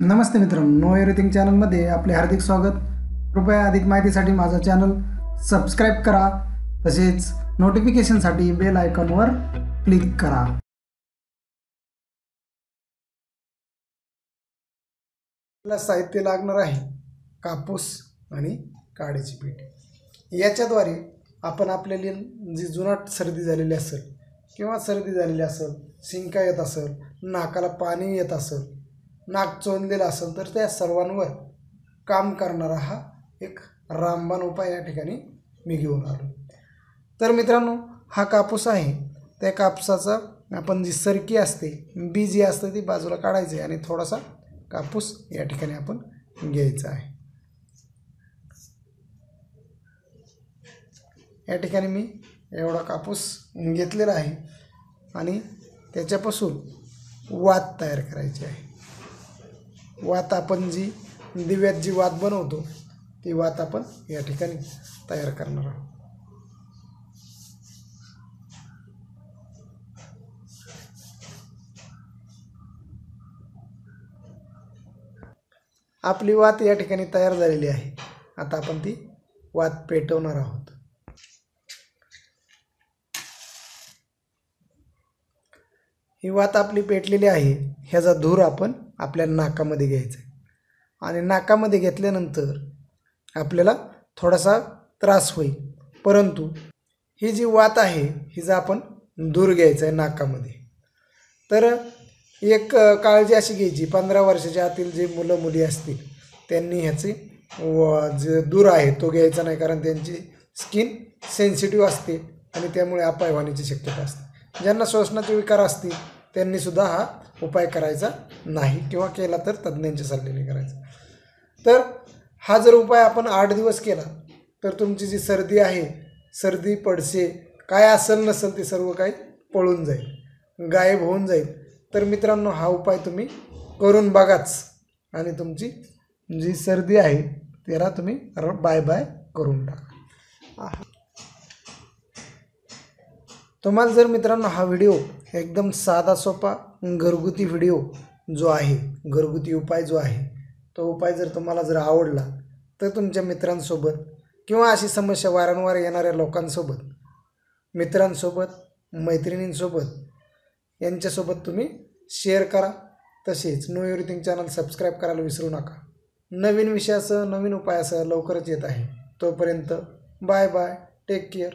नमस्ते मित्रांनो, know everything चॅनलमध्ये आपले हार्दिक स्वागत। कृपया अधिक माहितीसाठी माझा चॅनल सबस्क्राईब करा, तसेच नोटिफिकेशनसाठी बेल आयकॉनवर क्लिक करा। आपल्याला साहित्य लागणार आहे कापूस आणि काडीची पीठ। याच्याद्वारे आपण आपल्याला जी जुनाट सर्दी झालेली असेल किंवा सर्दी झालेली असेल, शिंका येत असेल, नाकाला पाणी येत असेल, नाक चोंदलेलं असेल तर त्या सर्वांवर काम करणारा हा एक रामबाण उपाय या ठिकाणी मी घेऊन आलो। तर मित्रांनो, हा कापूस आहे, त्या कापसाचा आपण जी सरकी असते, बी जी असते ती बाजूला काढायची आणि थोडासा कापूस या ठिकाणी आपण घ्यायचा आहे। या ठिकाणी मी एवढा कापूस घेतलेला आहे आणि त्याच्यापासून वात तयार करायची आहे। वात आपण जी दिव्यात जी वात बनवतो ती वात आपण या ठिकाणी तयार करणार आहोत। आपली वात या ठिकाणी तयार झालेली आहे। आता आपण ती वात पेटवणार आहोत। ही वात आपली पेटलेली आहे। ह्याचा धूर आपण आपल्या नाकामध्ये घ्यायचा आहे आणि नाकामध्ये घेतल्यानंतर आपल्याला थोडासा त्रास होईल, परंतु ही जी वात आहे हिचा आपण धूर घ्यायचा आहे नाकामध्ये। तर एक काळजी अशी घ्यायची, 15 वर्षाच्या आतील जे मुलं मुली असतील त्यांनी ह्याचे जे धूर आहे तो घ्यायचा नाही, कारण त्यांची स्किन सेन्सिटिव्ह असते आणि त्यामुळे अपाय होण्याची शक्यता असते। ज्यांना श्वसनाचे विकार असतील त्यांनीसुद्धा हा उपाय करायचा नाही किंवा केला तर तज्ज्ञांच्या सल्ल्याने करायचा। तर हा जर उपाय आपण 8 दिवस केला तर तुमची जी सर्दी आहे, सर्दी पडसे काय असेल नसेल ते सर्व काही पळून जाईल, गायब होऊन जाईल। तर मित्रांनो, हा उपाय तुम्ही करून बघाच आणि तुमची जी सर्दी आहे त्याला तुम्ही बाय बाय करून टाका। तुम्हाला जर मित्रांनो हा व्हिडिओ एकदम साधा सोपा घरगुती व्हिडिओ जो आहे, घरगुती उपाय जो आहे, तो उपाय जर तुम्हाला जर आवडला तर तुमच्या मित्रांसोबत किंवा अशी समस्या वारंवार येणाऱ्या लोकांसोबत, मित्रांसोबत, मैत्रिणींसोबत यांच्यासोबत तुम्ही शेअर करा। तसेच नो एव्हरीथिंग चॅनल सबस्क्राईब करायला विसरू नका। नवीन विषयासह, नवीन उपायासह लवकरच येत आहे। तोपर्यंत बाय बाय, टेक केअर।